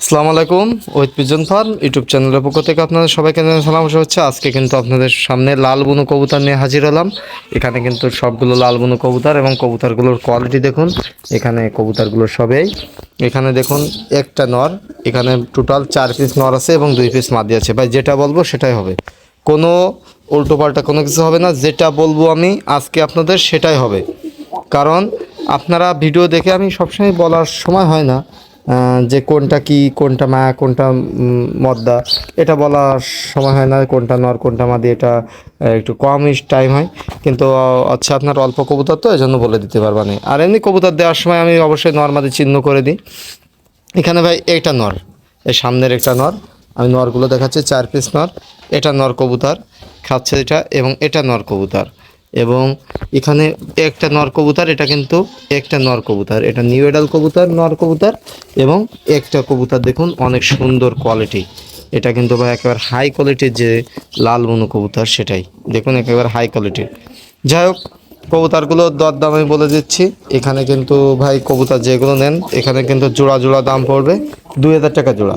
আসসালামু আলাইকুম। Wait pigeon farm YouTube চ্যানেলের পক্ষ থেকে আপনাদের সবাইকে সালাম হচ্ছে। আজকে কিন্তু আপনাদের সামনে লাল বুনো কবুতর নিয়ে হাজির হলাম। এখানে কিন্তু সবগুলো লাল বুনো কবুতর এবং কবুতরগুলোর কোয়ালিটি দেখুন। এখানে কবুতরগুলো সবেই এখানে দেখুন একটা নর, এখানে টোটাল 4 পিস নর আছে এবং 2 পিস মাদি আছে। ভাই যেটা বলবো সেটাই হবে, কোনো উল্টোপাল্টা কোনো কিছু হবে না। যেটা বলবো আমি আজকে আপনাদের সেটাই হবে, কারণ আপনারা ভিডিও দেখে আমি সবসময় বলার সময় হয় না যে কোনটা কি, কোনটা মা, কোনটা মদ্দা, এটা বলার সময় হয় না। কোনটা নর কোনটা মাদি এটা একটু কমই টাইম হয়, কিন্তু আচ্ছা আপনার অল্প কবুতর তো এই জন্য বলে দিতে পারবা না। আর এমনি কবুতর দেওয়ার সময় আমি অবশ্যই নর মাদি চিহ্ন করে দিই। এখানে ভাই এইটা নর, এই সামনের একটা নর, আমি নরগুলো দেখাচ্ছি 4 পিস নর। এটা নর কবুতর খাচ্ছে এটা, এবং এটা নর কবুতর, এবং এখানে একটা নর কবুতর, এটা কিন্তু একটা নর কবুতর, এটা নিউ এডাল কবুতর নর কবুতর, এবং একটা কবুতর দেখুন অনেক সুন্দর কোয়ালিটি। এটা কিন্তু ভাই একেবারে হাই কোয়ালিটির যে লাল বুনো কবুতর, সেটাই দেখুন একেবারে হাই কোয়ালিটির। যাই হোক, কবুতরগুলোর দরদাম আমি বলে দিচ্ছি। এখানে কিন্তু ভাই কবুতর যেগুলো নেন এখানে কিন্তু জোড়া জোড়া দাম পড়বে 2000 টাকা জোড়া।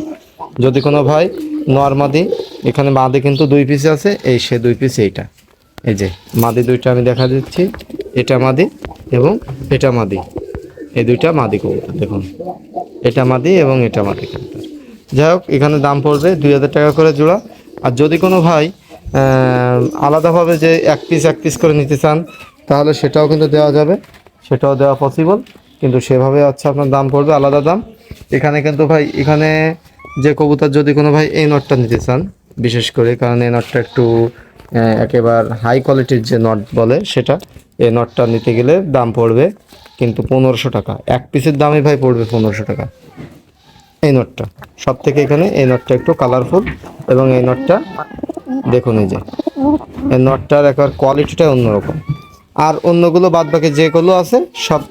যদি কোনো ভাই নর মাদি, এখানে মাদি কিন্তু 2 পিস আছে, এই সে 2 পিস এইটা, এই যে মাদি দুইটা আমি দেখা দিচ্ছি, এটা মাদি এবং এটা মাদি, এই দুইটা মাদি কবুতর দেখুন, এটা মাদি এবং এটা মাদি কবুতর। যাই হোক, এখানে দাম পড়বে 2000 টাকা করে জোড়া। আর যদি কোনো ভাই আলাদাভাবে যে এক পিস করে নিতে চান তাহলে সেটাও কিন্তু দেওয়া যাবে, সেটাও দেওয়া পসিবল, কিন্তু সেভাবে আচ্ছা আপনার দাম পড়বে আলাদা দাম। এখানে কিন্তু ভাই এখানে যে কবুতর যদি কোনো ভাই এই নটটা নিতে চান বিশেষ করে, কারণ এই নটটা একটু একেবারে হাই কোয়ালিটির যে নট বলে সেটা, এই নটটা নিতে গেলে দাম পড়বে কিন্তু 1500 টাকা। এক পিসের দামই ভাই পড়বে 1500 টাকা। এই নটটা সব থেকে, এখানে এই নটটা একটু কালারফুল, এবং এই নটটা দেখুন, এই যে এই নটটার একবার কোয়ালিটিটা অন্যরকম। আর অন্যগুলো বাদ বাকি যেগুলো আছে সব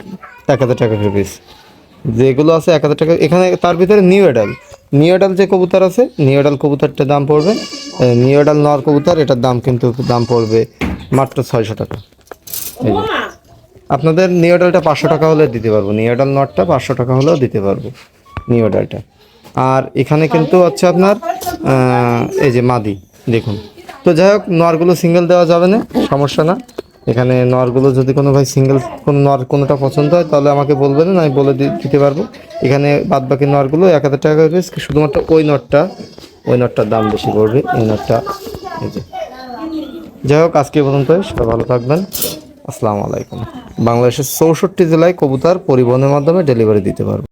1000 টাকা করে পিস, যেগুলো আছে 1000 টাকা। এখানে তার ভিতরে নিউ এডাল যে কবুতর আছে, নিউ এডাল কবুতরটার দাম পড়বে, নিউ এডাল নর কবুতর, এটার দাম কিন্তু দাম পড়বে মাত্র 600 টাকা। এই যে আপনাদের নিউ এডালটা 500 টাকা হলে দিতে পারবো, নিউ এডাল নটটা 500 টাকা হলেও দিতে পারবো নিউ এডালটা। আর এখানে কিন্তু হচ্ছে আপনার এই যে মাদি দেখুন। তো যাই হোক, নরগুলো সিঙ্গেল দেওয়া যাবে না, সমস্যা না। এখানে নরগুলো যদি কোনো ভাই সিঙ্গেল কোনো নর কোনোটা পছন্দ হয় তাহলে আমাকে বলবেন, আমি বলে দিতে পারবো। এখানে বাদ বাকি নরগুলো 1000 টাকা করে পিস, শুধুমাত্র ওই নটটার দাম বেশি পড়বে, এই নটটা। এই যে যাই হোক, আজকে পর্যন্ত, সবাই ভালো থাকবেন। আসসালামু আলাইকুম। বাংলাদেশের 64 জেলায় কবুতর পরিবহনের মাধ্যমে ডেলিভারি দিতে পারবো।